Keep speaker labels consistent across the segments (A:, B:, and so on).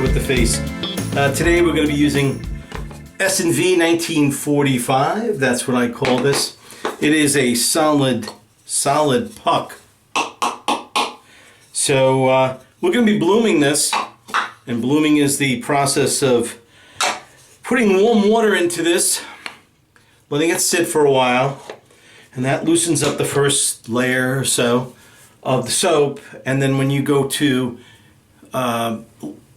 A: also with the face. Today we're going to be using S&V 1945. That's what I call this. It is a solid puck. So we're going to be blooming this, and blooming is the process of putting warm water into this, letting it sit for a while, and that loosens up the first layer or so of the soap. And then when you go to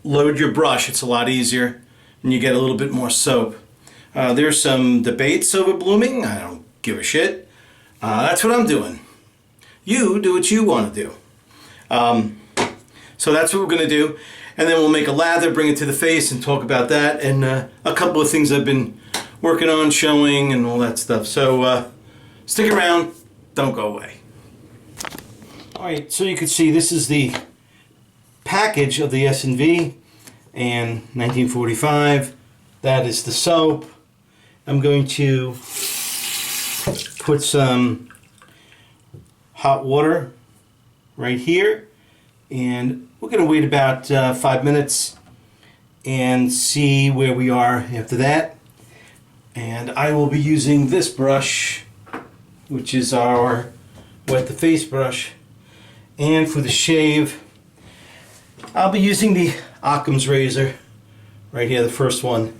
A: load your brush, it's a lot easier and you get a little bit more soap. There's some debates over blooming. I don't give a shit. That's what I'm doing. You do what you want to do. So that's what we're going to do. And then we'll make a lather, bring it to the face, and talk about that, and a couple of things I've been working on, showing, and all that stuff. So stick around, don't go away. Alright, so you can see this is the package of the S&V and 1945. That is the soap. I'm going to put some hot water right here, and we're going to wait about 5 minutes and see where we are after that. And I will be using this brush, which is our wet the face brush, and for the shave I'll be using the Occam's razor right here, the first one,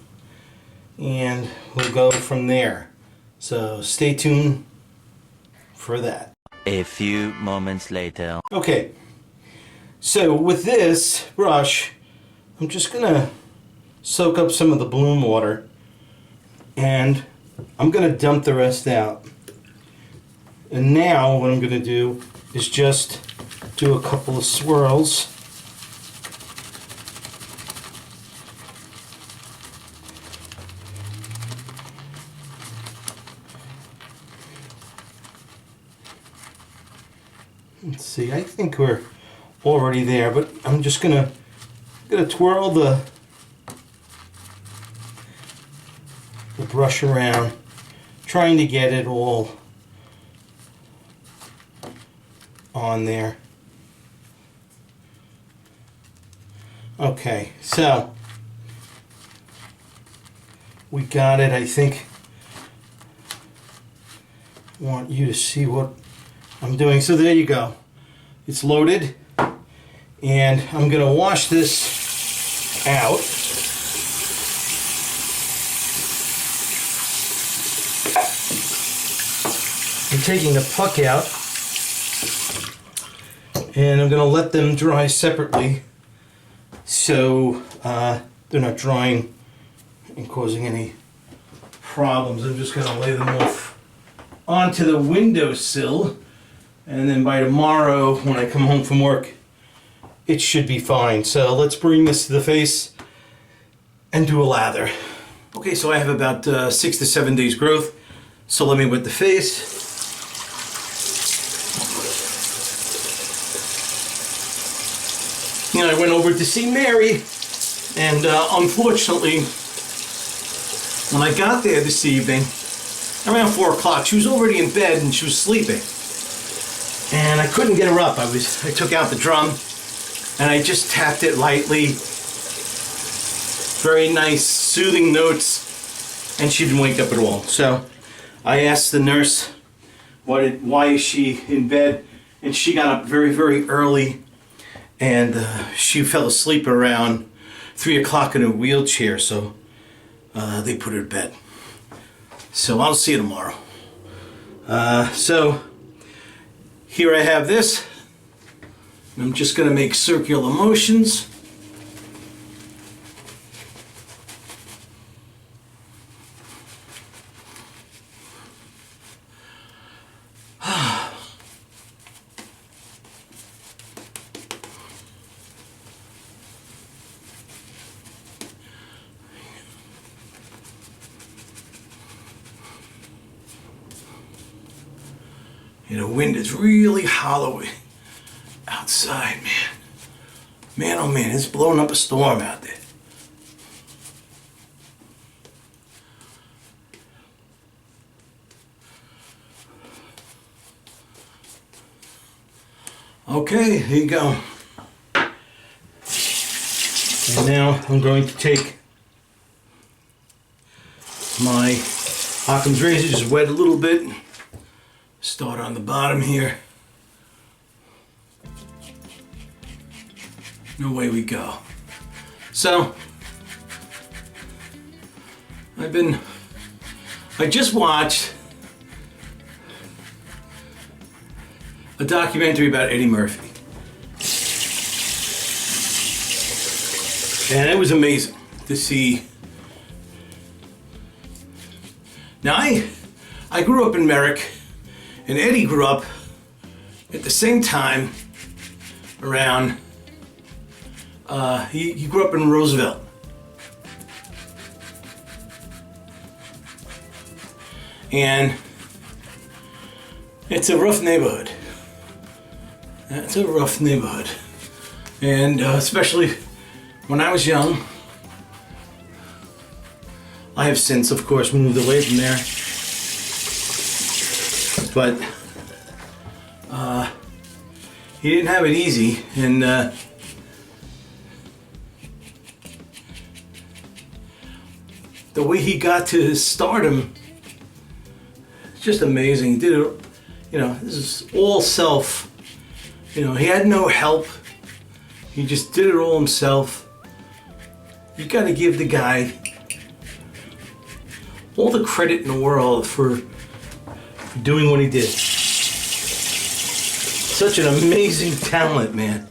A: and we'll go from there. So stay tuned for that.
B: A few moments later.
A: Okay, so with this brush, I'm just gonna soak up some of the bloom water, and I'm gonna dump the rest out. And now what I'm gonna do is just do a couple of swirls. Let's see, I think we're already there, but I'm just gonna twirl the brush around, trying to get it all on there. Okay, so we got it. I think I want you to see what I'm doing. So there you go. It's loaded, and I'm going to wash this out. I'm taking the puck out, and I'm going to let them dry separately so they're not drying and causing any problems. I'm just going to lay them off onto the windowsill, and then by tomorrow when I come home from work it should be fine. So let's bring this to the face and do a lather. Okay, so I have about 6 to 7 days growth, so let me wet the face. You know, I went over to see Mary, and unfortunately, when I got there this evening, around 4 o'clock, she was already in bed and she was sleeping. And I couldn't get her up. I took out the drum and I just tapped it lightly. Very nice, soothing notes, and she didn't wake up at all. So I asked the nurse, why is she in bed? And she got up very, very early, and she fell asleep around 3 o'clock in a wheelchair, so they put her to bed. So I'll see you tomorrow. So here I have this. I'm just going to make circular motions. You know, wind is really hollowing outside, man. Man, oh man, it's blowing up a storm out there. Okay, here you go. And now I'm going to take my Occam's razor, just wet a little bit. Start on the bottom here. And away we go. So, I just watched a documentary about Eddie Murphy. And it was amazing to see. Now I grew up in Merrick, and Eddie grew up at the same time around, he grew up in Roosevelt. And it's a rough neighborhood. It's a rough neighborhood. And especially when I was young, I have since, of course, moved away from there. But he didn't have it easy, and the way he got to his stardom, it's just amazing. He did it, this is all self. He had no help. He just did it all himself. You got to give the guy all the credit in the world for doing what he did. Such an amazing talent, man.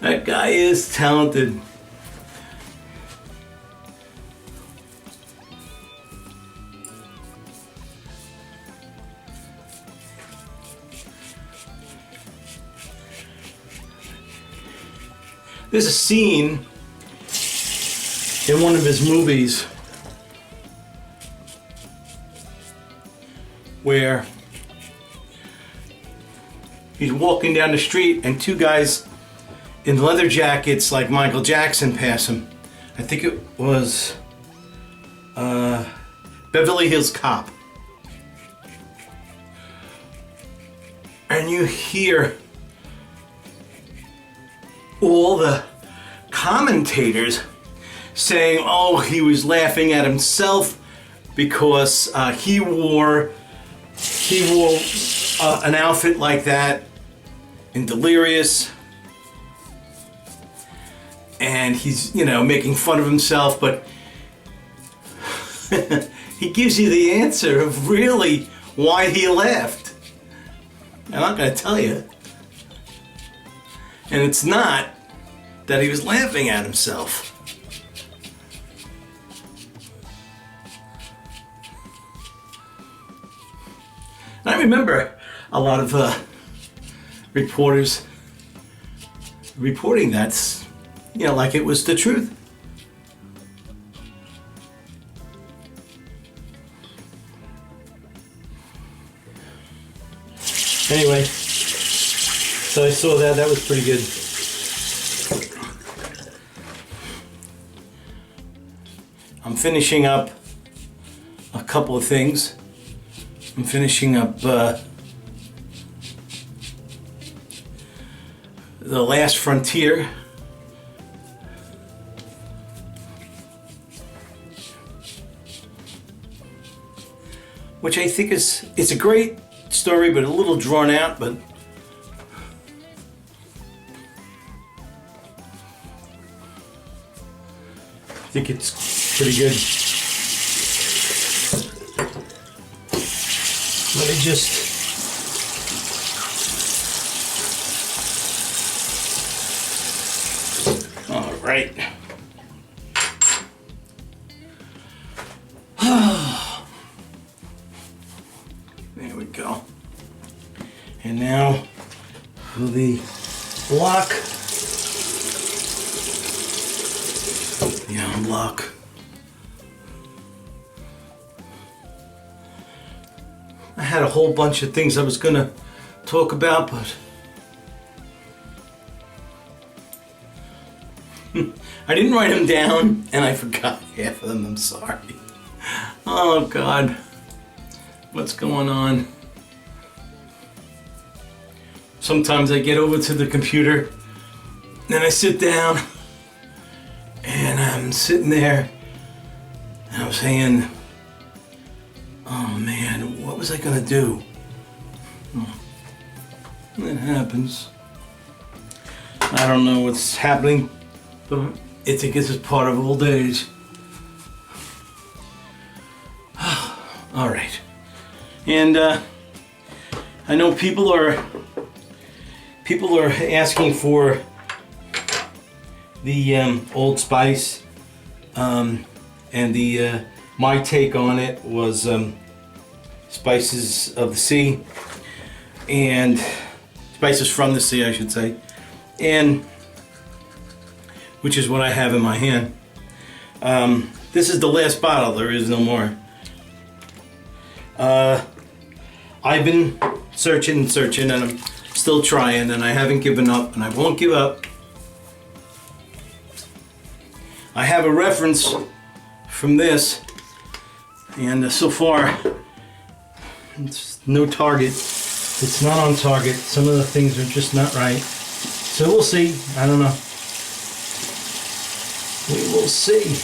A: That guy is talented. There's a scene in one of his movies where he's walking down the street and two guys in leather jackets like Michael Jackson pass him. I think it was Beverly Hills Cop. And you hear all the commentators saying, oh, he was laughing at himself because he wore an outfit like that in Delirious, and he's making fun of himself, but he gives you the answer of really why he laughed. I'm not going to tell you. And it's not that he was laughing at himself. And I remember a lot of reporters reporting that, like it was the truth. Anyway, so I saw that. That was pretty good. I'm finishing up a couple of things. I'm finishing up The Last Frontier. Which I think it's a great story, but a little drawn out, but I think it's pretty good. Let me just all right. There we go. And now for the block. Yeah, block. I had a whole bunch of things I was gonna talk about, but I didn't write them down and I forgot half of them. I'm sorry. Oh God, what's going on? Sometimes I get over to the computer, then I sit down, I'm sitting there and I'm saying, oh man, what was I gonna do? It happens. I don't know what's happening, but I think this is part of old age. All right, and I know people are asking for the Old Spice, and the my take on it was spices of the sea, and spices from the sea, I should say, and which is what I have in my hand. This is the last bottle. There is no more. I've been searching and searching, and I'm still trying, and I haven't given up, and I won't give up. I have a reference from this, and so far it's no target. It's not on target. Some of the things are just not right. So we'll see. I don't know. We will see.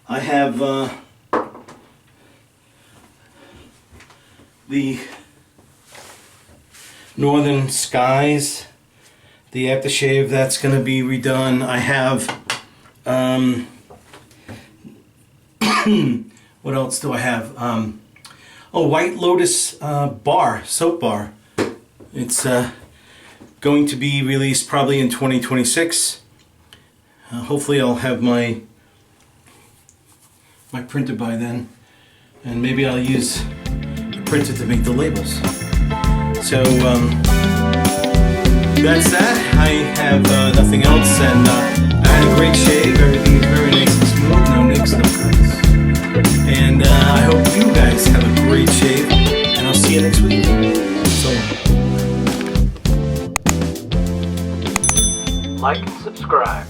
A: I have the Northern Skies, the aftershave, that's going to be redone. I have, what else do I have? Oh, White Lotus bar, soap bar. It's going to be released probably in 2026. Hopefully I'll have my printer by then, and maybe I'll use the printer to make the labels. So that's that. I have nothing else, and I had a great shave. Everything is very nice and smooth, no nicks, no cuts. And I hope you guys have a great shave, and I'll see you next week. So, like and subscribe.